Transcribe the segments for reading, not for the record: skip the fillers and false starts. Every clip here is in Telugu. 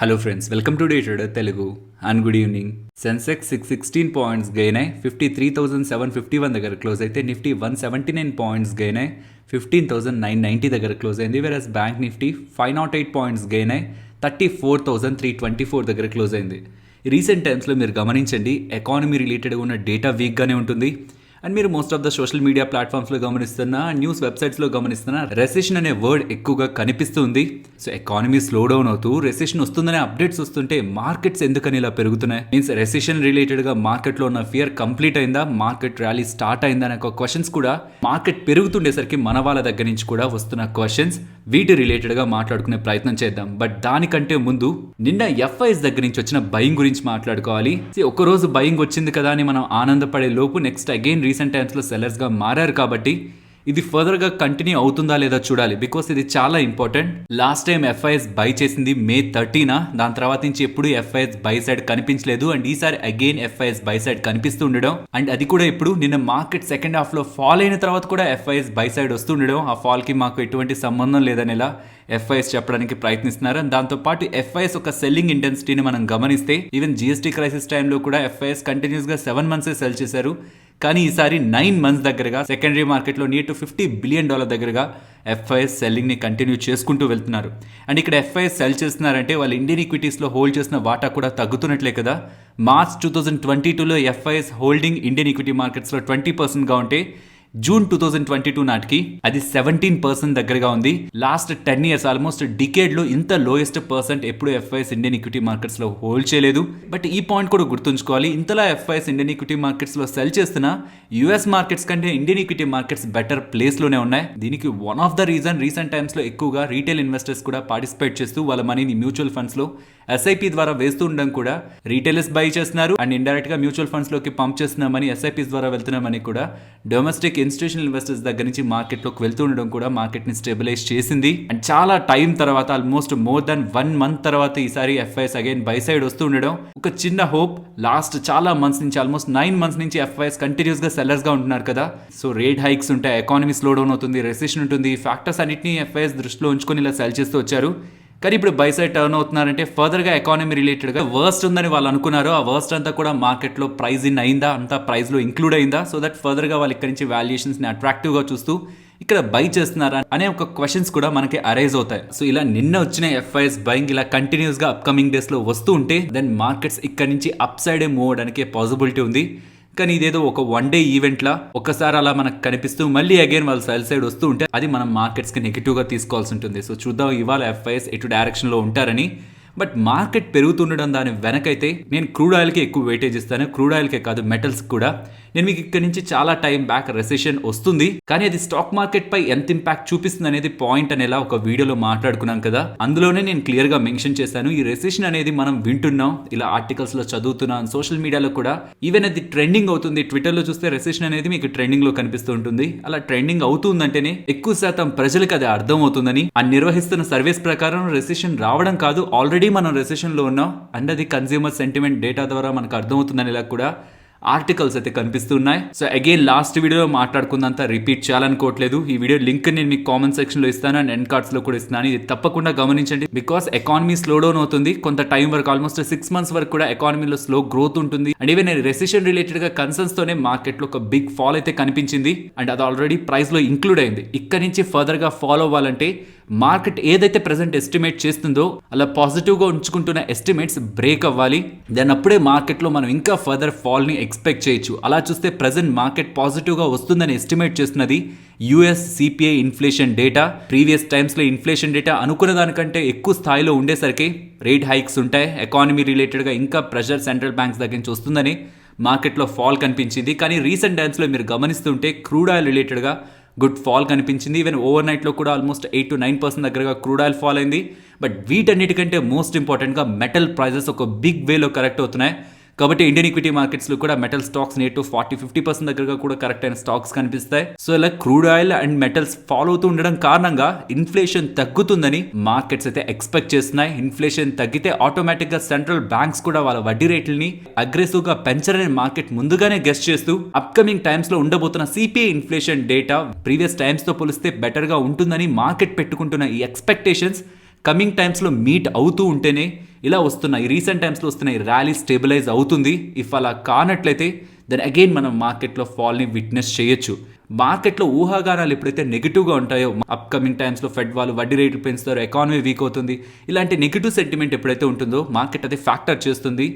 Hello friends, welcome to day trader Telugu and good evening. Sensex 616 points gain అయ్యి 53,751 దగ్గర క్లోజ్ అయితే నిఫ్టీ 179 పాయింట్స్ గెయిన్ అయ్యి 15,990 దగ్గర క్లోజ్ అయింది. వెరస్ బ్యాంక్ నిఫ్టీ 508 పాయింట్స్ గెయిన్ అయ్యి 34,324 దగ్గర క్లోజ్ అయింది. రీసెంట్ టైమ్స్లో మీరు గమనించండి, ఎకానమీ రిలేటెడ్గా ఉన్న డేటా వీక్గానే ఉంటుంది. అండ్ మీరు most of the social media ప్లాట్ఫామ్స్లో గమనిస్తున్నా, న్యూస్ వెబ్సైట్స్లో గమనిస్తున్నా, రెసెషన్ అనే వర్డ్ ఎక్కువగా కనిపిస్తుంది. సో ఎకానమీ స్లో డౌన్ అవుతూ రెసెషన్ వస్తుందనే అప్డేట్స్ వస్తుంటే మార్కెట్స్ ఎందుకని ఇలా పెరుగుతున్నాయి? మీన్స్ రెసెషన్ రిలేటెడ్గా మార్కెట్లో ఉన్న ఫియర్ కంప్లీట్ అయిందా, మార్కెట్ ర్యాలీ స్టార్ట్ అయిందా అనే క్వశ్చన్స్ కూడా మార్కెట్ పెరుగుతుండేసరికి మన వాళ్ళ దగ్గర నుంచి కూడా వస్తున్న క్వశ్చన్స్, వీటి రిలేటెడ్గా మాట్లాడుకునే ప్రయత్నం చేద్దాం. బట్ దానికంటే ముందు నిన్న ఎఫ్ఐఎస్ దగ్గర నుంచి వచ్చిన బయింగ్ గురించి మాట్లాడుకోవాలి. ఒక్కరోజు బయింగ్ వచ్చింది కదా అని మనం ఆనందపడే లోపు నెక్స్ట్ అగైన్ రీసెంట్ టైమ్స్లో సెల్లర్స్గా మారారు. కాబట్టి ఇది ఫర్దర్గా కంటిన్యూ అవుతుందా లేదా చూడాలి, బికాస్ ఇది చాలా important. Last time FIIs buy చేసింది May 30న, దాని తర్వాత నుంచి ఎప్పుడు ఎఫ్ఐఎస్ బై సైడ్ కనిపించలేదు. అండ్ ఈసారి అగైన్ ఎఫ్ఐఎస్ బై సైడ్ కనిపిస్తూ ఉండడం, అండ్ అది కూడా ఇప్పుడు నిన్న మార్కెట్ సెకండ్ హాఫ్ లో ఫాల్ అయిన తర్వాత కూడా ఎఫ్ఐఎస్ బై సైడ్ వస్తుండడం, ఆ ఫాల్ కి మాకు ఎటువంటి సంబంధం లేదని ఇలా ఎఫ్ఐఎస్ చెప్పడానికి ప్రయత్నిస్తున్నారు. అండ్ దాంతో పాటు ఎఫ్ఐఎస్ ఒక సెల్లింగ్ ఇంటెన్సిటీని మనం గమనిస్తే, ఈవెన్ జిఎస్టీ క్రైసిస్ టైంలో కూడా ఎఫ్ఐఎస్ కంటిన్యూస్ గా 7 months సెల్ చేశారు. కానీ ఈసారి 9 months దగ్గరగా సెకండరీ మార్కెట్లో నియర్ టు $50 billion దగ్గరగా ఎఫ్ఐఎస్ సెల్లింగ్ ని కంటిన్యూ చేసుకుంటూ వెళ్తున్నారు. అండ్ ఇక్కడ ఎఫ్ఐఎస్ సెల్ చేస్తున్నారంటే వాళ్ళు ఇండియన్ ఈక్విటీస్లో హోల్డ్ చేసిన వాటా కూడా తగ్గుతున్నట్లే కదా. మార్చ్ 2022లో ఎఫ్ఐఎస్ హోల్డింగ్ ఇండియన్ ఈక్విటీ మార్కెట్స్లో 20%గా ఉంటే జూన్ 2022 నాటికి అది 17% దగ్గరగా ఉంది. లాస్ట్ 10 years ఆల్మోస్ట్ డికేడ్ లో ఇంత లోయెస్ట్ పర్సెంట్ ఎప్పుడు ఎఫ్ఐఎస్ ఇండియన్ ఈక్విటీ మార్కెట్స్ లో హోల్డ్ చేయలేదు. బట్ ఈ పాయింట్ కూడా గుర్తుంచుకోవాలి, ఇంతలా ఎఫ్ఐఎస్ ఇండియన్ ఈక్విటీ మార్కెట్స్ లో సెల్ చేస్తున్నా యుఎస్ మార్కెట్స్ కంటే Indian equity markets better place లోనే ఉన్నాయి. దీనికి one of the reason recent times లో ఎక్కువగా రీటైల్ ఇన్వెస్టర్స్ కూడా పార్టిసిపేట్ చేస్తూ వాళ్ళ మనీని మ్యూచువల్ ఫండ్స్ లో ఎస్ఐపి ద్వారా వేస్తూ ఉండడం కూడా రీటైలర్స్ బై చేస్తున్నారు. అండ్ ఇండైరెక్ట్ గా మ్యూచువల్ ఫండ్స్ లోకి పంప్ చేస్తున్నామని, ఎస్ఐపిస్ ద్వారా వెళ్తున్నామని కూడా డొమెస్టిక్ ఇన్స్టిట్యూషనల్ ఇన్వెస్టర్స్ దగ్గర నుంచి మార్కెట్ లోకి వెళ్తూ ఉండడం కూడా మార్కెట్ ని స్టెబిలైజ్ చేసింది. అండ్ చాలా టైం తర్వాత, ఆల్మోస్ట్ మోర్ దాన్ 1 month తర్వాత ఈసారి ఎఫ్ఐఎస్ అగైన్ బై సైడ్ వస్తూ ఉండడం ఒక చిన్న హోప్. లాస్ట్ చాలా మంత్స్ నుంచి, ఆల్మోస్ట్ 9 months నుంచి ఎఫ్ఐఎస్ కంటిన్యూస్ గా సెల్లర్స్ గా ఉంటున్నారు కదా. సో రేట్ హైక్స్ ఉంటాయి, ఎకానమీ స్లో డౌన్ అవుతుంది, రెసెషన్ ఉంటుంది, ఫ్యాక్టర్స్ అన్నింటినీ ఎఫ్ఐఎస్ దృష్టిలో ఉంచుకొని ఇలా సెల్ చేస్తూ వచ్చారు. కానీ ఇప్పుడు బై సైడ్ టర్న్ అవుతున్నారంటే ఫర్దర్ గా ఎకానమీ రిలేటెడ్ గా వర్స్ట్ ఉందని వాళ్ళు అనుకున్నారు. ఆ వర్స్ట్ అంతా కూడా మార్కెట్ లో ప్రైస్ ఇన్ అయిందా, అంతా ప్రైస్ లో ఇంక్లూడ్ అయిందా, సో దట్ ఫర్దర్ గా వాళ్ళు ఇక్కడ నుంచి వాల్యుయేషన్స్ ని అట్రాక్టివ్ గా చూస్తూ ఇక్కడ బై చేస్తున్నారా అనే ఒక క్వశ్చన్స్ కూడా మనకి అరైజ్ అవుతాయి. సో ఇలా నిన్న వచ్చిన ఎఫ్ఐఎస్ బయింగ్ ఇలా కంటిన్యూస్ గా అప్కమింగ్ డేస్ లో వస్తూ ఉంటే దెన్ మార్కెట్స్ ఇక్కడ నుంచి అప్ సైడ్ మూవ్ అవడానికి పాసిబిలిటీ ఉంది. కానీ ఇదేదో ఒక 1 day ఈవెంట్ లా ఒకసారి అలా మనకు కనిపిస్తూ మళ్ళీ అగైన్ వాళ్ళు సెల్ సైడ్ వస్తూ ఉంటే అది మనం మార్కెట్స్ కి నెగిటివ్ గా తీసుకోవాల్సి ఉంటుంది. సో చూద్దాం ఇవాళ ఎఫ్ఐఎస్ ఎటు డైరెక్షన్ లో ఉంటారని. బట్ మార్కెట్ పెరుగుతుండడం దాని వెనకైతే నేను క్రూడ్ ఆయిల్కి ఎక్కువ వెయిటేజ్ ఇస్తాను. క్రూడ్ ఆయిల్కే కాదు, మెటల్స్ కూడా. నేను మీకు ఇక్కడ నుంచి చాలా టైం బ్యాక్ రెసెషన్ వస్తుంది, కానీ అది స్టాక్ మార్కెట్ పై ఎంత ఇంపాక్ట్ చూపిస్తుంది అనేది పాయింట్ అనేలా ఒక వీడియోలో మాట్లాడుకున్నాం కదా. అందులోనే నేను క్లియర్ గా మెన్షన్ చేశాను, ఈ రెసెషన్ అనేది మనం వింటున్నాం, ఇలా ఆర్టికల్స్ లో చదువుతున్నాం, సోషల్ మీడియాలో కూడా ఈవెన్ అది ట్రెండింగ్ అవుతుంది. ట్విట్టర్ లో చూస్తే రెసెషన్ అనేది మీకు ట్రెండింగ్ లో కనిపిస్తూ ఉంటుంది. అలా ట్రెండింగ్ అవుతుందంటేనే ఎక్కువ శాతం ప్రజలకు అది అర్థం అవుతుందని. ఆ నిర్వహిస్తున్న సర్వేస్ ప్రకారం రెసెషన్ రావడం కాదు, ఆల్రెడీ మనం రెసెషన్ లో ఉన్నాం అండ్ అది కన్స్యూమర్ సెంటిమెంట్ డేటా ద్వారా మనకు అర్థమవుతుందని ఇలా కూడా ఆర్టికల్స్ అయితే కనిపిస్తున్నాయి. సో అగైన్ లాస్ట్ వీడియోలో మాట్లాడుకుందంతా రిపీట్ చేయాలనుకోవట్లేదు. ఈ వీడియో లింక్ నేను మీకు కామెంట్ సెక్షన్ లో ఇస్తాను అండ్ ఎండ్ కార్డ్స్ లో కూడా ఇస్తున్నాను. ఇది తప్పకుండా గమనించండి, బికాస్ ఎకానమీ స్లో డౌన్ అవుతుంది. కొంత టైం వరకు, ఆల్మోస్ట్ 6 months వరకు కూడా ఎకానమీలో స్లో గ్రోత్ ఉంటుంది. అండ్ ఈవెన్ రెసెషన్ రిలేటెడ్ గా కన్సర్న్స్ తోనే మార్కెట్ లో ఒక బిగ్ ఫాల్ అయితే కనిపించింది. అండ్ అది ఆల్రెడీ ప్రైస్ లో ఇంక్లూడ్ అయింది. ఇక్కడ నుంచి ఫర్దర్ గా ఫాలో అవ్వాలంటే మార్కెట్ ఏదైతే ప్రెసెంట్ ఎస్టిమేట్ చేస్తుందో అలా పాజిటివ్ గా ఉంచుకుంటున్న ఎస్టిమేట్స్ బ్రేక్ అవ్వాలి. దెన్ అప్పుడే మార్కెట్ లో మనం ఇంకా ఫర్దర్ ఫాల్ ని ఎక్స్పెక్ట్ చేయొచ్చు. అలా చూస్తే ప్రెసెంట్ మార్కెట్ పాజిటివ్ గా వస్తుందని ఎస్టిమేట్ చేస్తున్నది US CPI inflation data. Previous times లో ఇన్ఫ్లేషన్ డేటా అనుకున్న దానికంటే ఎక్కువ స్థాయిలో ఉండేసరికి రేట్ హైక్స్ ఉంటాయి, ఎకానమీ రిలేటెడ్ గా ఇంకా ప్రెషర్ సెంట్రల్ బ్యాంక్స్ దగ్గర నుంచి వస్తుందని మార్కెట్లో ఫాల్ కనిపించింది. కానీ రీసెంట్ టైమ్స్ లో మీరు గమనిస్తుంటే క్రూడ్ ఆయిల్ రిలేటెడ్ గా గుడ్ ఫాల్ కనిపించింది. ఈవెన్ ఓవర్ నైట్ లో కూడా ఆల్మోస్ట్ 8 to 9% దగ్గరగా క్రూడ్ ఆయిల్ ఫాల్ అయింది. బట్ వీటన్నిటికంటే మోస్ట్ ఇంపార్టెంట్ గా మెటల్ ప్రైజెస్ ఒక బిగ్ వేలో కరెక్ట్ అవుతున్నాయి. కాబట్టి ఇండియన్ ఈక్విటీ మార్కెట్స్ లో కూడా మెటల్ స్టాక్స్ నియర్ టు 40-50% దగ్గరగా కూడా కరెక్ట్ అయిన స్టాక్స్ కనిపిస్తాయి. సో ఇలా crude oil and metals follow అవుతూ ఉండడం కారణంగా ఇన్ఫ్లేషన్ తగ్గుతుందని మార్కెట్స్ అయితే ఎక్స్పెక్ట్ చేస్తున్నాయి. ఇన్ఫ్లేషన్ తగ్గితే ఆటోమేటిక్ గా సెంట్రల్ బ్యాంక్స్ కూడా వాళ్ళ వడ్డీ రేట్లని అగ్రెసివ్ గా పెంచరని మార్కెట్ ముందుగానే గెస్ట్ చేస్తూ అప్కమింగ్ టైమ్స్ లో ఉండబోతున్న CPI inflation data previous times తో పోలిస్తే బెటర్ గా ఉంటుందని మార్కెట్ పెట్టుకుంటున్న ఈ ఎక్స్పెక్టేషన్స్ కమింగ్ టైమ్స్లో మీట్ అవుతూ ఉంటేనే ఇలా వస్తున్నాయి, రీసెంట్ టైమ్స్లో వస్తున్నాయి, ర్యాలీ స్టెబిలైజ్ అవుతుంది. ఇఫ్ అలా కానట్లయితే దెన్ అగైన్ మనం మార్కెట్లో ఫాల్ని విట్నెస్ చేయొచ్చు. మార్కెట్లో ఊహాగానాలు ఎప్పుడైతే నెగిటివ్గా ఉంటాయో, అప్కమింగ్ టైమ్స్లో ఫెడ్ వాళ్ళు వడ్డీ రేట్లు పెంచుతారు, ఎకానమీ వీక్ అవుతుంది, ఇలాంటి నెగిటివ్ సెంటిమెంట్ ఎప్పుడైతే ఉంటుందో మార్కెట్ అది ఫ్యాక్టర్ చేస్తుంది,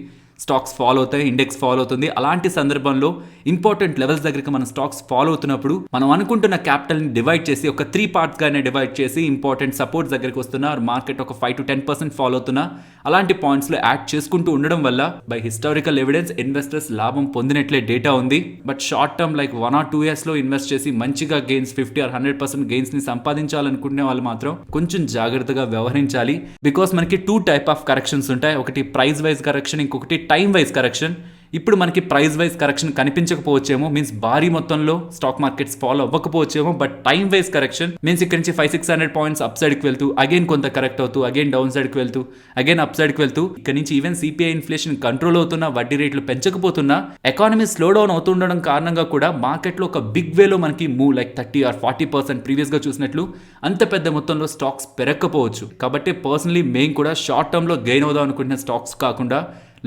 స్టాక్స్ ఫాలో అవుతాయి, ఇండెక్స్ ఫాలో అవుతుంది. అలాంటి సందర్భంలో ఇంపార్టెంట్ లెవెల్స్ దగ్గరికి మన స్టాక్స్ ఫాలో అవుతున్నప్పుడు మనం అనుకుంటున్న క్యాపిటల్ని డివైడ్ చేసి ఒక 3 పార్ట్స్గానే డివైడ్ చేసి ఇంపార్టెంట్ సపోర్ట్స్ దగ్గరికి వస్తున్నా, మార్కెట్ ఒక 5 to 10% ఫాలో అవుతున్నా, అలాంటి పాయింట్స్లో యాడ్ చేసుకుంటూ ఉండడం వల్ల బై హిస్టారికల్ ఎవిడెన్స్ ఇన్వెస్టర్స్ లాభం పొందినట్లే డేటా ఉంది. But short term like 1 or 2 yearsలో ఇన్వెస్ట్ చేసి మంచిగా గెయిన్స్ 50 or 100% గెయిన్స్ని సంపాదించాలనుకునే వాళ్ళు మాత్రం కొంచెం జాగ్రత్తగా వ్యవహరించాలి. బికాస్ మనకి 2 type ఆఫ్ కరెక్షన్స్ ఉంటాయి. ఒకటి ప్రైస్ వైజ్ కరెక్షన్, ఇంకొకటి టైం వైజ్ కరెక్షన్. ఇప్పుడు మనకి ప్రైస్ వైజ్ కరెక్షన్ కనిపించకపోవచ్చేమో, మీన్స్ భారీ మొత్తంలో స్టాక్ మార్కెట్స్ ఫాలో అవ్వకపోవచ్చేమో, but time wise correction means ఇక్కడ నుంచి 500-600 పాయింట్స్ అప్ సైడ్కి వెళ్తూ అగైన్ కొంత కరెక్ట్ అవుతూ అగైన్ డౌన్ సైడ్కి వెళ్తూ అగైన్ అప్ సైడ్కి వెళ్తూ ఇక్కడ నుంచి ఈవెన్ సిపిఐ ఇన్ఫ్లేషన్ కంట్రోల్ అవుతున్నా, వడ్డీ రేట్లు పెంచకపోతున్నా, ఎకానమీ స్లో డౌన్ అవుతుండడం కారణంగా కూడా మార్కెట్లో ఒక బిగ్ వేలో మనకి మూవ్ లైక్ 30 or 40% ప్రీవియస్గా చూసినట్లు అంత పెద్ద మొత్తంలో స్టాక్స్ పెరగకపోవచ్చు. కాబట్టి పర్సనలీ మేము కూడా షార్ట్ టర్మ్లో గెయిన్ అవుదాం అనుకుంటున్న స్టాక్స్ కాకుండా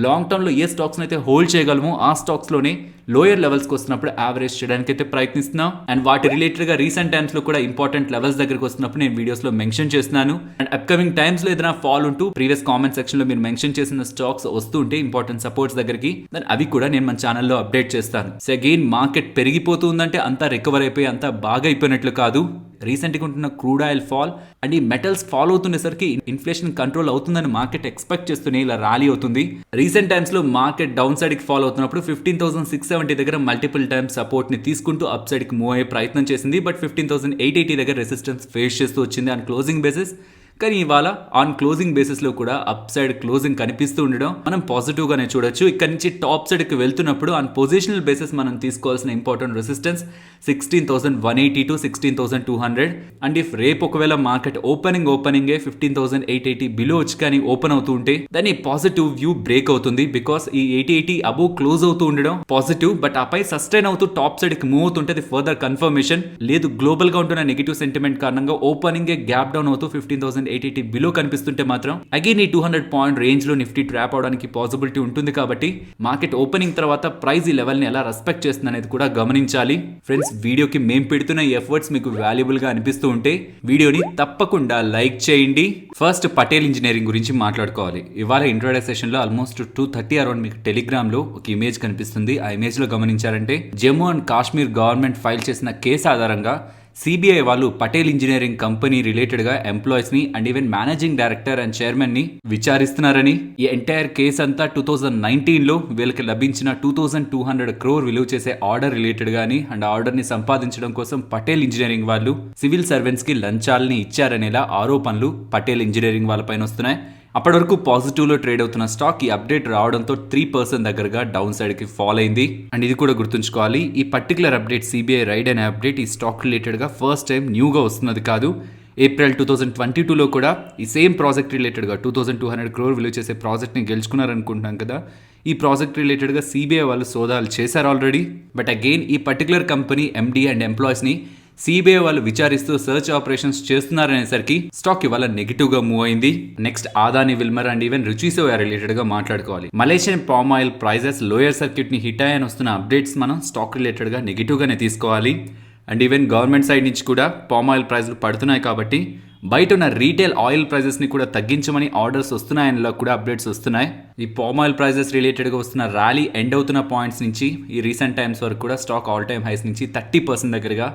లాంగ్ టర్మ్లో ఏ స్టాక్స్ని అయితే హోల్డ్ చేయగలమో ఆ స్టాక్స్లోనే లోయర్ లెవెల్స్కి వస్తున్నప్పుడు యావరేజ్ చేయడానికి అయితే ప్రయత్నిస్తున్నాం. అండ్ వాటి రిలేటెడ్గా రీసెంట్ టైమ్స్లో కూడా ఇంపార్టెంట్ లెవెల్స్ దగ్గరికి వస్తున్నప్పుడు నేను వీడియోస్లో మెన్షన్ చేస్తున్నాను. అండ్ అప్కమింగ్ టైమ్స్లో ఏదైనా ఫాల్ ఉంటూ ప్రీవియస్ కామెంట్ సెక్షన్లో మీరు మెన్షన్ చేసిన స్టాక్స్ వస్తూ ఉంటే ఇంపార్టెంట్ సపోర్ట్స్ దగ్గరికి, దెన్ అవి కూడా నేను మన ఛానల్లో అప్డేట్ చేస్తాను. సో అగైన్ మార్కెట్ పెరిగిపోతుందంటే అంతా రికవర్ అయిపోయి అంతా బాగా అయిపోయినట్లు కాదు. రీసెంట్గా ఉంటున్న క్రూడ్ ఆయిల్ ఫాల్ అండ్ ఈ మెటల్స్ ఫాల్ అవుతుండేసరికి ఇన్ఫ్లేషన్ కంట్రోల్ అవుతుందని మార్కెట్ ఎక్స్పెక్ట్ చేస్తూనే ఇలా ర్యాలీ అవుతుంది. రీసెంట్ టైమ్స్లో మార్కెట్ డౌన్ సైడ్కి ఫాల్ అవుతున్నప్పుడు 15,670 దగ్గర మల్టిపుల్ టైమ్స్ సపోర్ట్ని తీసుకుంటూ అప్ సైడ్కి మూవ్ అయ్యే ప్రయత్నం చేసింది. బట్ 15,880 దగ్గర రెసిస్టెన్స్ ఫేస్ చేస్తూ వచ్చింది ఆన్ క్లోజింగ్ బేసిస్. కానీ ఇవాళ ఆన్ క్లోజింగ్ బేసిస్లో కూడా అప్ సైడ్ క్లోజింగ్ కనిపిస్తూ ఉండడం మనం పాజిటివ్గానే చూడొచ్చు. ఇక్కడ నుంచి టాప్ సైడ్కి వెళ్తున్నప్పుడు ఆన్ పొజిషనల్ బేసిస్ మనం తీసుకోవాల్సిన important resistance 16,180 to 16,200. And if రేపు ఒకవేళ మార్కెట్ ఓపెనింగే 15,880 బిలో వచ్చి కానీ ఓపెన్ అవుతూ ఉంటే దాని పాజిటివ్ వ్యూ బ్రేక్ అవుతుంది. బికాస్ ఈ 880 అబోవ్ క్లోజ్ అవుతూ ఉండడం పాజిటివ్, బట్ ఆపై సస్టైన్ అవుతూ టాప్ సైడ్కి మూవ్ అవుతుంటే అది ఫర్దర్ కన్ఫర్మేషన్. లేదు గ్లోబల్గా ఉంటున్న నెగిటివ్ సెంటిమెంట్ కారణంగా ఓపెనింగే గ్యాప్ డౌన్ అవుతూ 15,880 బిలో కనిపిస్తుంటే మాత్రం అగైన్ ఈ 200 పాయింట్ రేంజ్ లో నిఫ్టీ ట్రాప్ అవడానికి పాసిబిలిటీ ఉంటుంది. కాబట్టి మార్కెట్ ఓపెనింగ్ తర్వాత ప్రైస్ ఈ లెవెల్ ని ఎలా రెస్పెక్ట్ చేస్తుంది అనేది కూడా గమనించాలి. ఫ్రెండ్స్, వీడియోకి మేము పెడుతున్న ఎఫర్ట్స్ మీకు వాల్యుబుల్ గా అనిపిస్తూ ఉంటే వీడియోని తప్పకుండా లైక్ చేయండి. ఫస్ట్ పటేల్ ఇంజనీరింగ్ గురించి మాట్లాడుకోవాలి. ఇవాళ ఇంట్రోడే సెషన్ లో ఆల్మోస్ట్ 2:30 అరౌండ్ మీకు టెలిగ్రామ్ లో ఒక ఇమేజ్ కనిపిస్తుంది. ఆ ఇమేజ్ లో గమనించారంటే Jammu and Kashmir government file చేసిన కేసు ఆధారంగా సిబిఐ వాళ్ళు పటేల్ ఇంజనీరింగ్ కంపెనీ రిలేటెడ్గా ఎంప్లాయీస్ని and even managing director and చైర్మన్ని విచారిస్తున్నారని, ఈ ఎంటైర్ కేసు అంతా 2019లో వీళ్ళకి లభించిన 2,200 crore విలువ చేసే ఆర్డర్ రిలేటెడ్ గానీ అండ్ ఆర్డర్ని సంపాదించడం కోసం పటేల్ ఇంజనీరింగ్ వాళ్ళు సివిల్ సర్వెంట్స్కి లంచాలని ఇచ్చారనేలా ఆరోపణలు పటేల్ ఇంజనీరింగ్ వాళ్ళపైన వస్తున్నాయి. అప్పటి వరకు పాజిటివ్లో ట్రేడ్ అవుతున్న స్టాక్ ఈ అప్డేట్ రావడంతో 3% దగ్గరగా డౌన్ సైడ్కి ఫాల్ అయింది. అండ్ ఇది కూడా గుర్తుంచుకోవాలి, ఈ పర్టికులర్ అప్డేట్ సిబిఐ రైడ్ అనే అప్డేట్ ఈ స్టాక్ రిలేటెడ్గా ఫస్ట్ టైం న్యూగా వస్తున్నది కాదు. ఏప్రిల్ 2022లో కూడా ఈ సేమ్ ప్రాజెక్ట్ రిలేటెడ్గా 2,200 crore విలువ చేసే ప్రాజెక్ట్ని గెలుచుకున్నారనుకుంటున్నాం కదా. ఈ ప్రాజెక్ట్ రిలేటెడ్గా సిబిఐ వాళ్ళు సోదాలు చేశారు ఆల్రెడీ. బట్ అగైన్ ఈ పర్టికులర్ కంపెనీ ఎండి అండ్ ఎంప్లాయీస్ని సిబిఐ వాళ్ళు విచారిస్తూ సర్చ్ ఆపరేషన్స్ చేస్తున్నారనేసరికి స్టాక్ ఇవాళ నెగిటివ్ గా మూవ్ అయింది. Next Adani Wilmar and even Ruchi Soya related గా మాట్లాడుకోవాలి. Malaysian palm oil prices lower circuit ని హిట్ అయ్యని వస్తున్న అప్డేట్స్ మనం స్టాక్ రిలేటెడ్ గా నెగిటివ్ గానే తీసుకోవాలి. అండ్ ఈవెన్ గవర్నమెంట్ సైడ్ నుంచి కూడా పామ్ ఆయిల్ ప్రైస్లు పడుతున్నాయి కాబట్టి బయట ఉన్న రీటైల్ ఆయిల్ ప్రైజెస్ని కూడా తగ్గించమని ఆర్డర్స్ వస్తున్నాయనిలా కూడా అప్డేట్స్ వస్తున్నాయి. ఈ పామ్ ఆయిల్ ప్రైజెస్ రిలేటెడ్గా వస్తున్న ర్యాలీ ఎండ్ అవుతున్న పాయింట్స్ నుంచి ఈ రీసెంట్ టైమ్స్ వరకు కూడా స్టాక్ ఆల్ టైమ్ హైస్ నుంచి 30% దగ్గరగా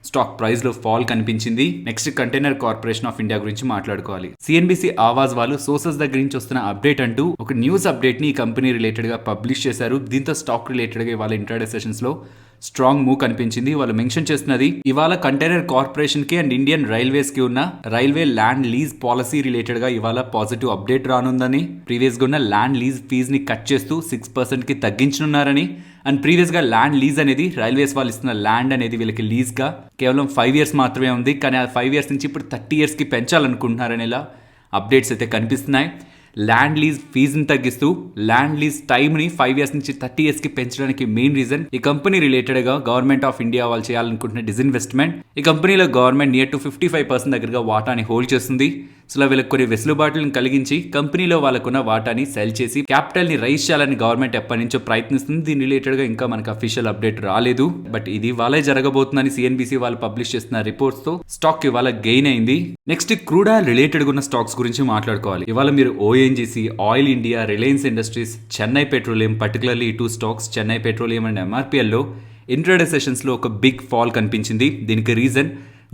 స్టాక్ ప్రైస్లో ఫాల్ కనిపించింది. Next container corporation of India గురించి మాట్లాడుకోవాలి. సిఎన్బిసి ఆవాజ్ వాళ్ళు సోర్సెస్ దగ్గర నుంచి వస్తున్న అప్డేట్ అంటూ ఒక న్యూస్ అప్డేట్ని ఈ కంపెనీ రిలేటెడ్గా పబ్లిష్ చేశారు. దీంతో స్టాక్ రిలేటెడ్గా వాళ్ళ ఇంట్రాడే సెషన్స్లో స్ట్రాంగ్ మూవ్ కనిపించింది. వాళ్ళు మెన్షన్ చేస్తున్నది ఇవాళ కంటైనర్ కార్పొరేషన్ కి అండ్ ఇండియన్ రైల్వేస్ కి ఉన్న railway land lease policy related గా ఇవాళ పాజిటివ్ అప్డేట్ రానుందని, ప్రీవియస్ గా ఉన్న ల్యాండ్ లీజ్ ఫీజ్ ని కట్ చేస్తూ 6% కి తగ్గించనున్నారని, అండ్ ప్రీవియస్ గా ల్యాండ్ లీజ్ అనేది రైల్వేస్ వాళ్ళు ఇస్తున్న ల్యాండ్ అనేది వీళ్ళకి లీజ్ గా కేవలం 5 years మాత్రమే ఉంది. కానీ ఆ 5 years నుంచి ఇప్పుడు 30 years కి పెంచాలనుకుంటున్నారని ఇలా అప్డేట్స్ అయితే కనిపిస్తున్నాయి. ల్యాండ్ లీజ్ ఫీజుని తగ్గిస్తూ ల్యాండ్ లీజ్ టైమ్ని 5 years నుంచి 30 years కి పెంచడానికి మెయిన్ రీజన్ ఈ కంపెనీ రిలేటెడ్గా గవర్నమెంట్ ఆఫ్ ఇండియా వాళ్ళు చేయాలనుకుంటున్న డిస్ఇన్వెస్ట్మెంట్. ఈ కంపెనీలో గవర్నమెంట్ నియర్ టు 55% దగ్గరగా వాటాని హోల్డ్ చేస్తుంది. సో ఇలా వీళ్ళకి కొన్ని వెసులుబాట్లను కలిగించి కంపెనీలో వాళ్ళకున్న వాటాని సెల్ చేసి క్యాపిటల్ ని రైజ్ చేయాలని గవర్నమెంట్ ఎప్పటి నుంచో ప్రయత్నిస్తుంది. దీని రిలేటెడ్ గా ఇంకా మనకు అఫీషియల్ అప్డేట్ రాలేదు, బట్ ఇది వాళ్ళే జరగబోతుందని సిఎన్బిసి వాళ్ళు పబ్లిష్ చేస్తున్న రిపోర్ట్స్ తో స్టాక్ ఇవాళ గెయిన్ అయింది. నెక్స్ట్ క్రూడ్ ఆయిల్ రిలేటెడ్ ఉన్న స్టాక్స్ గురించి మాట్లాడుకోవాలి. ఇవాళ మీరు ONGC, oil India, Reliance industries, Chennai petroleum, particularly ఈ 2 stocks Chennai petroleum and MRPL లో ఇంట్రాడే సెషన్స్ లో ఒక బిగ్ ఫాల్ కనిపించింది. దీనికి రీజన్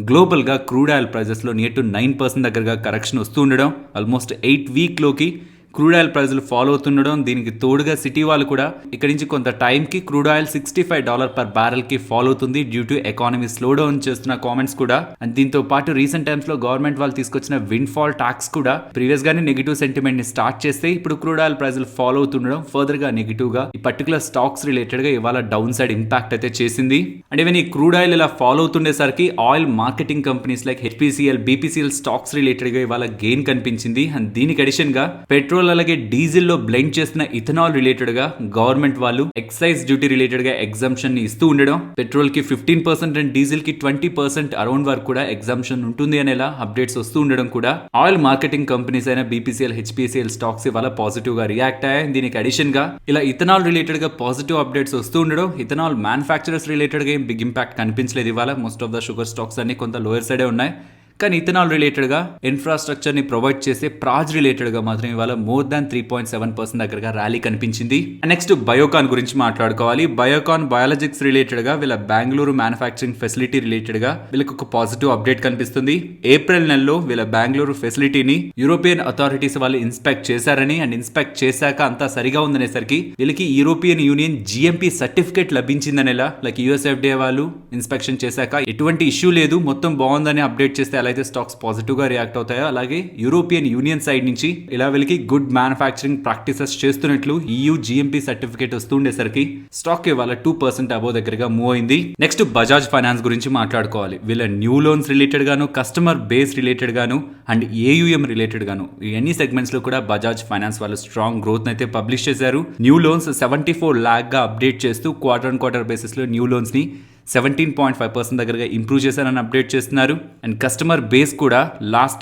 గ్లోబల్గా క్రూడ్ ఆయిల్ ప్రైజెస్లో నియర్ టు 9% దగ్గరగా కరెక్షన్ వస్తూ ఉండడం, ఆల్మోస్ట్ 8 వీక్లోకి క్రూడ్ ఆయిల్ ప్రైజులు ఫాలో అవుతుండడం. దీనికి తోడుగా సిటీ వాళ్ళు కూడా ఇక్కడి నుంచి కొంత టైంకి క్రూడ్ ఆయిల్ $65 పర్ బ్యారెల్కి ఫాలో అవుతుంది due to economy slow down చేస్తున్న కామెంట్స్ కూడా. అండ్ దీంతో పాటు రీసెంట్ టైమ్స్ లో గవర్నమెంట్ వాళ్ళు తీసుకొచ్చిన విండ్ ఫాల్ టాక్స్ కూడా ప్రీవియస్ గానే నెగిటివ్ సెంటిమెంట్ ని స్టార్ట్ చేస్తే ఇప్పుడు క్రూడ్ ఆయిల్ ప్రైజులు ఫాలో అవుతుండడం ఫర్దర్ గా నెగిటివ్ గా ఈ పర్టికులర్ స్టాక్స్ రిలేటెడ్ గా ఇవాళ డౌన్ సైడ్ ఇంపాక్ట్ అయితే చేసింది. అండ్ ఈవెన్ ఈ క్రూడ్ ఆయిల్ ఇలా ఫాలో అవుతుండేసరికి oil marketing companies like HPCL, BPCL stocks related గా ఇవాళ గెయిన్ కనిపించింది. అండ్ దీనికి అడిషన్ గా పెట్రోల్ అలాగే డీజిల్ లో బ్లెండ్ చేసిన ఇథనాల్ రిలేటెడ్ గా గవర్నమెంట్ వాళ్ళు ఎక్సైజ్ డ్యూటీ రిలేటెడ్ గా ఎగ్జామ్షన్ ని ఇస్తూ ఉండడం, పెట్రోల్ కి 15% అండ్ డీజిల్ కి 20% అరౌండ్ వరకు కూడా ఎగ్జామ్షన్ ఉంటుంది అనేలా అప్డేట్స్ వస్తూ ఉండడం కూడా ఆయిల్ మార్కెటింగ్ కంపెనీస్ అయిన బీపీసీఎల్, హెచ్పిసిఎల్ స్టాక్స్ ఇవాళ పాజిటివ్ గా రియాక్ట్ అయ్యాయి. దీనికి అడిషన్ గా ఇలా ఇథనాల్ రిలేటెడ్ గా పాజిటివ్ అప్డేట్స్ వస్తూ ఉండడం, ఇథనాల్ మ్యానుఫ్యాక్చరర్స్ రిలేటెడ్ గా ఏం బిగ్ ఇంపాక్ట్ కనిపించలేదు ఇవాళ. Most of the sugar stocks అన్ని కొంత లోయర్ సైడే ఉన్నాయి. కానీ ఇథనాల్ రిలేటెడ్ గా ఇన్ఫ్రాస్ట్రక్చర్ ని ప్రొవైడ్ చేసే ప్రాజ్ రిలేటెడ్ గా మాత్రం ఇవాళ మోర్ దాన్ 3.7% దగ్గరగా ర్యాలీ కనిపించింది. నెక్స్ట్ బయోకాన్ గురించి మాట్లాడుకోవాలి. బయోకాన్ బయాలజిక్స్ రిలేటెడ్ గా వీళ్ళ బెంగళూరు మ్యానుఫ్యాక్చరింగ్ ఫెసిలిటీ రిలేటెడ్ గా వీళ్ళకి ఒక పాజిటివ్ అప్డేట్ కనిపిస్తుంది. ఏప్రిల్ నెలలో వీళ్ళ బెంగళూరు ఫెసిలిటీని యూరోపియన్ అథారిటీస్ వాళ్ళు ఇన్స్పెక్ట్ చేశారని, అండ్ ఇన్స్పెక్ట్ చేశాక అంతా సరిగా ఉందనేసరికి వీళ్ళకి యూరోపియన్ యూనియన్ జిఎంపీ సర్టిఫికేట్ లభించిందనేలా, లైక్ యుఎస్ఎఫ్డిఏ వాళ్ళు ఇన్స్పెక్షన్ చేశాక ఎటువంటి ఇష్యూ లేదు, మొత్తం బాగుందని అప్డేట్ చేస్తే అయితే స్టాక్స్ పాజిటివ్ గా రియాక్ట్ అవుతాయో, అలాగే యూరోపియన్ యూనియన్ సైడ్ నుంచి ఇలా వీళ్ళకి గుడ్ మ్యానుఫ్యాక్చరింగ్ ప్రాక్టీసెస్ చేస్తున్నట్లు EU GMP సర్టిఫికేట్ వస్తుండేసరికి స్టాక్ ఇవాళ 2% అబోవ్ దగ్గరగా మూవ్ అయింది. నెక్స్ట్ బజాజ్ ఫైనాన్స్ గురించి మాట్లాడుకోవాలి. వీళ్ళ న్యూ లోన్స్ రిలేటెడ్ గాను, కస్టమర్ బేస్ రిలేటెడ్ గాను అండ్ AUM రిలేటెడ్ గాను ఈ అన్ని సెగ్మెంట్స్ లో కూడా బజాజ్ ఫైనాన్స్ వాళ్ళు స్ట్రాంగ్ గ్రోత్ అయితే పబ్లిష్ చేశారు. న్యూ లోన్స్ 74 lakh గా అప్డేట్ చేస్తూ క్వార్టర్ బేసిస్ లో న్యూ లోన్స్ ని 17.5% దగ్గరగా ఇంప్రూవ్ చేశారని అప్డేట్ చేస్తున్నారు. అండ్ కస్టమర్ బేస్ కూడా లాస్ట్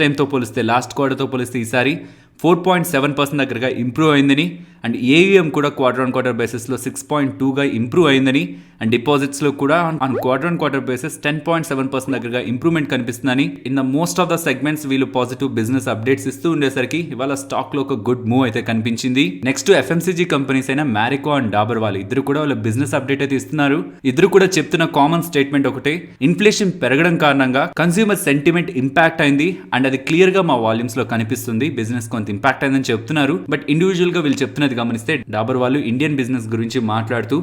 క్వార్టర్తో పోలిస్తే ఈసారి 4.7% దగ్గరగా ఇంప్రూవ్ అయిందని, అండ్ AUM కూడా క్వార్టర్ బేసిస్లో 6.2గా ఇంప్రూవ్ అయిందని, అండ్ డిపాజిట్స్లో కూడా ఆన్ క్వార్టర్ బేసిస్ 10.7% దగ్గరగా ఇంప్రూవ్మెంట్ కనిపిస్తుందని. In the most of the segments వీళ్ళు పాజిటివ్ బిజినెస్ అప్డేట్స్ ఇస్తూ ఉండేసరికి ఇవాళ స్టాక్ లో ఒక గుడ్ మూవ్ అయితే కనిపించింది. నెక్స్ట్ FMCG కంపెనీస్ అయిన మ్యారికో అండ్ డాబర్ వాళ్ళు ఇద్దరు కూడా వాళ్ళ బిజినెస్ అప్డేట్ అయితే ఇస్తున్నారు. ఇద్దరు కూడా చెప్తున్న కామన్ స్టేట్మెంట్ ఒకటే, ఇన్ఫ్లేషన్ పెరగడం కారణంగా కన్స్యూమర్ సెంటిమెంట్ ఇంపాక్ట్ అయింది, అండ్ అది క్లియర్ గా మా వాల్యూమ్స్ లో కనిపిస్తుంది. బిజినెస్ కొంత ఇంపాక్ట్ అయిందని చెప్తున్నారు. బట్ ఇండివిజువల్ గా వీళ్ళు చెప్తున్నది గమనిస్తే డాబర్ వాళ్ళు ఇండియన్ బిజినెస్ గురించి మాట్లాడుతూ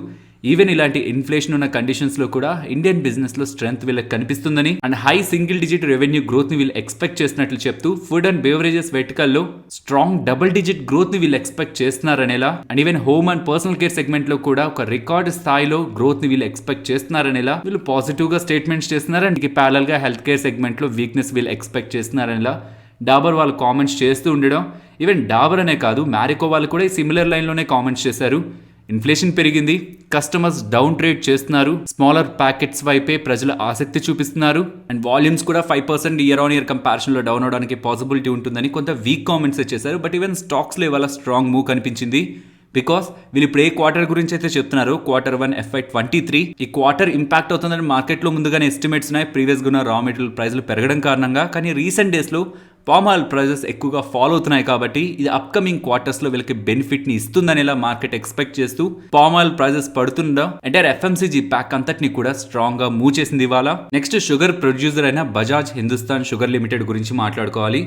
ఈవెన్ ఇలాంటి ఇన్ఫ్లేషన్ ఉన్న కండిషన్స్ లో కూడా ఇండియన్ బిజినెస్ లో స్ట్రెంగ్త్ వీళ్ళకి కనిపిస్తుందని, and high single digit revenue growth ని వీళ్ళు ఎక్స్పెక్ట్ చేసినట్లు చెప్తూ ఫుడ్ అండ్ బెవరేజెస్ వెర్టికల్ లో స్ట్రాంగ్ డబుల్ డిజిట్ గ్రోత్ ని వీళ్ళు ఎక్స్పెక్ట్ చేస్తున్నారనేలా, and even home and personal care segment లో కూడా ఒక రికార్డ్ స్థాయిలో గ్రోత్ ని వీళ్ళు ఎక్స్పెక్ట్ చేస్తున్నారనేలా వీళ్ళు పాజిటివ్ గా స్టేట్మెంట్స్ చేస్తున్నారు. అండ్ ప్యారల్ గా హెల్త్ కేర్ సెగ్మెంట్ లో వీక్నెస్ వీళ్ళు ఎక్స్పెక్ట్ చేస్తున్నారనేలా డాబర్ వాళ్ళు కామెంట్స్ చేస్తూ ఉండడం. ఈవెన్ డాబర్ అనే కాదు, మ్యారికో వాళ్ళు కూడా సిమిలర్ లైన్ లోనే కామెంట్స్ చేశారు. ఇన్ఫ్లేషన్ పెరిగింది, కస్టమర్స్ డౌన్ ట్రేడ్ చేస్తున్నారు, స్మాలర్ ప్యాకెట్స్ వైపే ప్రజలు ఆసక్తి చూపిస్తున్నారు, అండ్ వాల్యూమ్స్ కూడా 5% ఇయర్ ఆన్ ఇయర్ కంపారిజన్ లో డౌన్ అవడానికి పాసిబిలిటీ ఉంటుందని కొంత వీక్ కామెంట్స్ చేశారు. బట్ ఈవెన్ స్టాక్స్ లో ఇవాళ స్ట్రాంగ్ మూవ్ కనిపించింది. బికాస్ వీళ్ళు ఇప్పుడు ఏ క్వార్టర్ గురించి అయితే చెప్తున్నారు, Q1 FY23 ఈ క్వార్టర్ ఇంపాక్ట్ అవుతుందని మార్కెట్లో ముందుగానే ఎస్టిమేట్స్ ఉన్నాయి. ప్రీవియస్గా ఉన్న రా మెటీరియల్ ప్రైస్లు పెరగడం కారణంగా. కానీ రీసెంట్ డేస్లో పామ్ ఆయిల్ ప్రైజెస్ ఎక్కువగా ఫాలో అవుతున్నాయి కాబట్టి ఇది అప్కమింగ్ క్వార్టర్స్లో వీళ్ళకి బెనిఫిట్ని ఇస్తుందనేలా మార్కెట్ ఎక్స్పెక్ట్ చేస్తూ పామ్ ఆయిల్ ప్రైజెస్ పడుతుండడం ఎంటైర్ FMCG ప్యాక్ అంతటిని కూడా స్ట్రాంగ్గా మూవ్ చేసింది ఇవాళ. నెక్స్ట్ షుగర్ ప్రొడ్యూసర్ అయిన బజాజ్ హిందుస్థాన్ షుగర్ లిమిటెడ్ గురించి మాట్లాడుకోవాలి.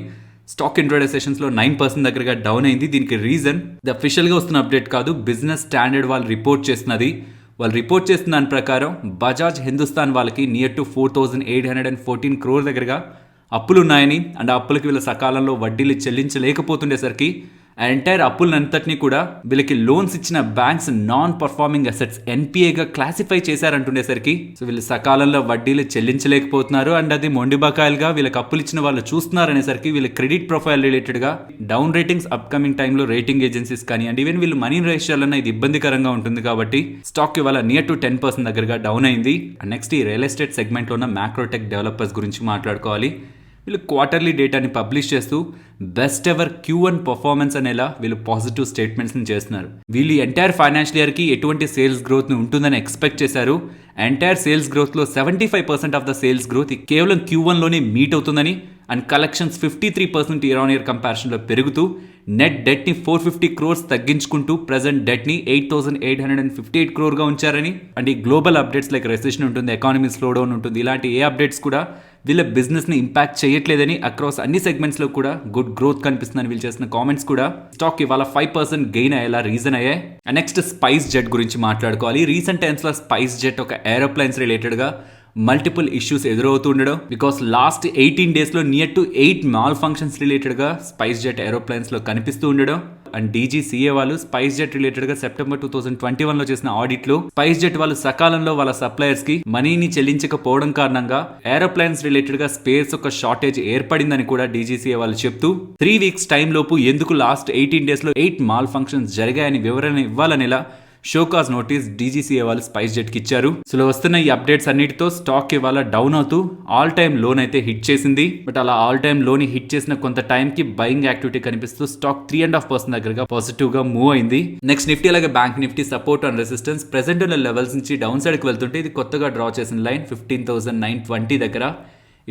స్టాక్ ఇంట్రాడే సెషన్స్ లో 9% దగ్గరగా డౌన్ అయింది. దీనికి రీజన్ ఇది అఫీషియల్ గా వస్తున్న అప్డేట్ కాదు, బిజినెస్ స్టాండర్డ్ వాళ్ళు రిపోర్ట్ చేస్తున్నది. వాళ్ళు రిపోర్ట్ చేస్తున్న దాని ప్రకారం బజాజ్ హిందుస్థాన్ వాళ్ళకి నియర్ టు 4,814 crore దగ్గరగా అప్పులు ఉన్నాయని, అండ్ ఆ అప్పులకి వీళ్ళ సకాలంలో వడ్డీలు చెల్లించలేకపోతుండేసరికి ఆ ఎంటైర్ అప్పులంతటినీ కూడా వీళ్ళకి లోన్స్ ఇచ్చిన బ్యాంక్స్ నాన్ పర్ఫార్మింగ్ అసెట్స్ NPAగా క్లాసిఫై చేశారంటుండేసరికి సో వీళ్ళు సకాలంలో వడ్డీలు చెల్లించలేకపోతున్నారు, అండ్ అది మొండి బకాయిలుగా వీళ్ళకి అప్పులు ఇచ్చిన వాళ్ళు చూస్తున్నారనేసరికి వీళ్ళ క్రెడిట్ ప్రొఫైల్ రిలేటెడ్ గా డౌన్ రేటింగ్స్ అప్కమింగ్ టైంలో రేటింగ్ ఏజెన్సీస్ కానీ అండ్ ఈవెన్ వీళ్ళు మనీ రైజ్ చేయాలన్నా ఇది ఇబ్బందికరంగా ఉంటుంది కాబట్టి స్టాక్ ఇవాళ నియర్ టు 10% దగ్గరగా డౌన్ అయింది. నెక్స్ట్ ఈ రియల్ ఎస్టేట్ సెగ్మెంట్ లో ఉన్న మ్యాక్రోటెక్ డెవలపర్స్ గురించి మాట్లాడుకోవాలి. వీళ్ళు క్వార్టర్లీ డేటాని పబ్లిష్ చేస్తూ బెస్ట్ ఎవర్ Q1 పర్ఫార్మెన్స్ అనేలా వీళ్ళు పాజిటివ్ స్టేట్మెంట్స్ని చేస్తున్నారు. వీళ్ళు ఎంటైర్ ఫైనాన్షియల్ ఇయర్కి ఎటువంటి సేల్స్ గ్రోత్ని ఉంటుందని ఎక్స్పెక్ట్ చేశారు. ఎంటైర్ సేల్స్ గ్రోత్లో 75% ఆఫ్ ద సేల్స్ గ్రోత్ కేవలం Q1లోనే మీట్ అవుతుందని and collections 53% year on year కంపారిజన్లో పెరుగుతూ నెట్ డెట్ని 450 crores తగ్గించుకుంటూ ప్రజెంట్ డెట్ని 8,858 crore ఉంచారని అండ్ ఈ గ్లోబల్ అప్డేట్స్ లైక్ రెసెషన్ ఉంటుంది, ఎకానమీ స్లో డౌన్ ఉంటుంది, ఇలాంటి ఏ అప్డేట్స్ కూడా వీళ్ళ బిజినెస్ని ఇంపాక్ట్ చేయట్లేదని అక్రాస్ అన్ని సెగ్మెంట్స్లో కూడా గుడ్ గ్రోత్ కనిపిస్తుందని వీళ్ళు చేసిన కామెంట్స్ కూడా స్టాక్ ఇవాళ 5% గెయిన్ అయ్యేలా రీజన్ అయ్యాయి. నెక్స్ట్ స్పైస్ జెట్ గురించి మాట్లాడుకోవాలి. రీసెంట్ టైమ్స్లో స్పైస్ జెట్ ఒక ఏరోప్లైన్స్ రిలేటెడ్గా మల్టిపుల్ ఇష్యూస్ ఎదురవుతుండడం బికాస్ లాస్ట్ 18 daysలో నియర్ టు 8 మాల్ ఫంక్షన్స్ రిలేటెడ్గా స్పైస్ జెట్ ఏరోప్లైన్స్లో కనిపిస్తూ ఉండడం అండ్ DGCA వాళ్ళు స్పైస్ జెట్ రిలేటెడ్గా సెప్టెంబర్ 2021లో చేసిన ఆడిట్లో స్పైస్ జెట్ వాళ్ళు సకాలంలో వాళ్ళ సప్లయర్స్కి మనీని చెల్లించకపోవడం కారణంగా ఏరోప్లైన్స్ రిలేటెడ్గా స్పేర్స్ ఒక షార్టేజ్ ఏర్పడిందని కూడా DGCA వాళ్ళు చెప్తూ 3 weeks టైం లోపు ఎందుకు లాస్ట్ 18 daysలో 8 మాల్ ఫంక్షన్స్ జరిగాయని వివరణ ఇవ్వాలనేలా షోకాజ్ నోటీస్ DGCA వాళ్ళు స్పైస్ జెట్ కి ఇచ్చారు. సో వస్తున్న ఈ అప్డేట్స్ అన్నిటితో స్టాక్ ఇవాళ డౌన్ అవుతూ ఆల్ టైమ్ లోన్ అయితే హిట్ చేసింది. బట్ అలా ఆల్ టైమ్ లోన్ హిట్ చేసిన కొంత టైం కి బయింగ్ యాక్టివిటీ కనిపిస్తూ స్టాక్ 3.5% దగ్గరగా పాజిటివ్ గా మూవ్ అయింది. నెక్స్ట్ నిఫ్టీ అలాగే bank Nifty support and resistance present ఉన్న లెవెల్స్ నుంచి డౌన్ సైడ్ కి వెళ్తుంటే ఇది కొత్తగా డ్రా చేసిన లైన్ 15,920 దగ్గర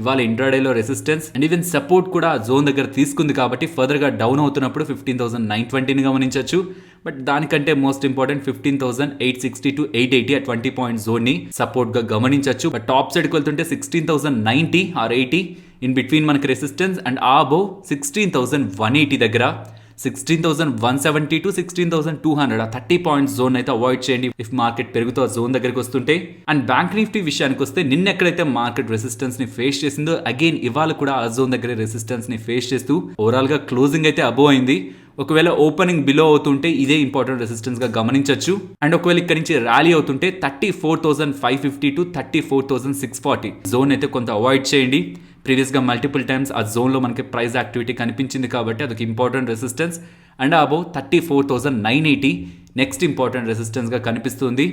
ఇవాళ ఇంట్రాడేలో రెసిస్టెన్స్ అండ్ ఈవెన్ సపోర్ట్ కూడా జోన్ దగ్గర తీసుకుంది కాబట్టి ఫర్దర్గా డౌన్ అవుతున్నప్పుడు 15,920ని గమనించవచ్చు. బట్ దానికంటే మోస్ట్ ఇంపార్టెంట్ 15,860 to 880 ఆ 20 పాయింట్ జోన్ని సపోర్ట్గా గమనించవచ్చు. బట్ టాప్ సైడ్కి వెళ్తుంటే 16,090 ఆర్ 80 ఇన్ బిట్వీన్ మనకి రెసిస్టెన్స్ అండ్ ఆ అబౌవ్ 16,180 దగ్గర 16,170 to 16,200 ఆ 30 పాయింట్ జోన్ అయితే అవాయిడ్ చేయండి ఇఫ్ మార్కెట్ పెరుగుతూ ఆ జోన్ దగ్గరికి వస్తుంటే. అండ్ బ్యాంక్ నిఫ్టీ విషయానికి వస్తే నిన్న ఎక్కడైతే మార్కెట్ రెసిస్టెన్స్ ని ఫేస్ చేసిందో అగైన్ ఇవాళ కూడా ఆ జోన్ దగ్గర రెసిస్టెన్స్ ని ఫేస్ చేస్తూ ఓవరాల్ గా క్లోజింగ్ అయితే అబోవ్ అయింది. ఒకవేళ ఓపెనింగ్ బిలో అవుతుంటే ఇదే ఇంపార్టెంట్ రెసిస్టెన్స్ గా గమనించవచ్చు. అండ్ ఒకవేళ ఇక్కడ నుంచి ర్యాలీ అవుతుంటే 34,550 to 34,640 జోన్ అయితే కొంత అవాయిడ్ చేయండి. ప్రీవియస్గా మల్టిపుల్ టైమ్స్ ఆ జోన్లో మనకి ప్రైస్ యాక్టివిటీ కనిపించింది కాబట్టి అదొక important resistance and above 34,980 next important రెసిస్టెన్స్గా కనిపిస్తుంది.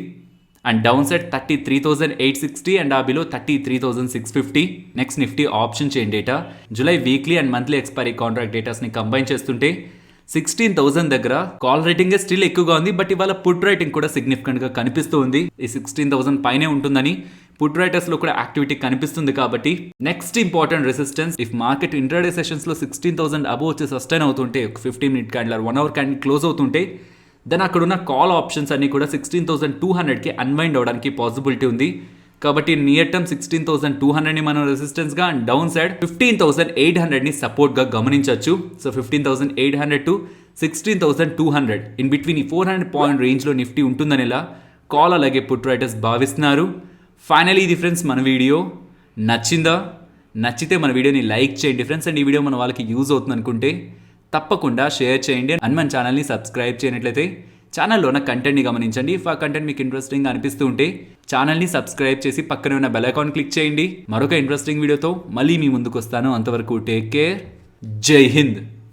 అండ్ డౌన్ సైడ్ 33,860 అండ్ ఆ below 33,650. Next Nifty option chain data July weekly and monthly expiry contract డేటాస్ని కంబైన్ చేస్తుంటే 16,000 దగ్గర కాల్ రేటింగ్ స్టిల్ ఎక్కువగా ఉంది. బట్ ఇవాళ పుట్ రేటింగ్ కూడా సిగ్నిఫికెంట్ గా కనిపిస్తూ ఉంది. ఈ 16,000 పైనే ఉంటుందని పుట్ రైటర్స్ లో కూడా యాక్టివిటీ కనిపిస్తుంది కాబట్టి next important resistance if market intraday sessions లో 16,000 అబోవ్ వచ్చి సస్టైన్ అవుతుంటే ఒక 15-minute candle 1 hour candle close అవుతుంటే దెన్ అక్కడ ఉన్న కాల్ ఆప్షన్స్ అన్ని కూడా 16,200కి అన్వైండ్ అవడానికి పాసిబిలిటీ ఉంది. కాబట్టి నియర్ టర్మ్ 16,200ని మనం రెసిస్టెన్స్ గా అండ్ డౌన్ సైడ్ 15,800ని సపోర్ట్ గా గమనించవచ్చు. సో 15,800 to 16,200 ఇన్ బిట్వీన్ ఈ 400 పాయింట్ రేంజ్ లో నిఫ్టీ ఉంటుందనేలా కాల్ అలాగే పుట్ రైటర్స్ భావిస్తున్నారు. ఫైనలీ ఇది ఫ్రెండ్స్ మన వీడియో నచ్చితే మన వీడియోని లైక్ చేయండి ఫ్రెండ్స్. అండ్ ఈ వీడియో మన వాళ్ళకి యూజ్ అవుతుంది అనుకుంటే తప్పకుండా షేర్ చేయండి అండ్ మన ఛానల్ని సబ్స్క్రైబ్ చేయనట్లయితే ఛానల్లో ఉన్న కంటెంట్ని గమనించండి. ఇఫ్ ఆ కంటెంట్ మీకు ఇంట్రెస్టింగ్ అనిపిస్తూ ఉంటే ఛానల్ని సబ్స్క్రైబ్ చేసి పక్కనే ఉన్న బెల్ ఐకాన్ క్లిక్ చేయండి. మరొక ఇంట్రెస్టింగ్ వీడియోతో మళ్ళీ మీ ముందుకు వస్తాను. అంతవరకు టేక్ కేర్. జై హింద్.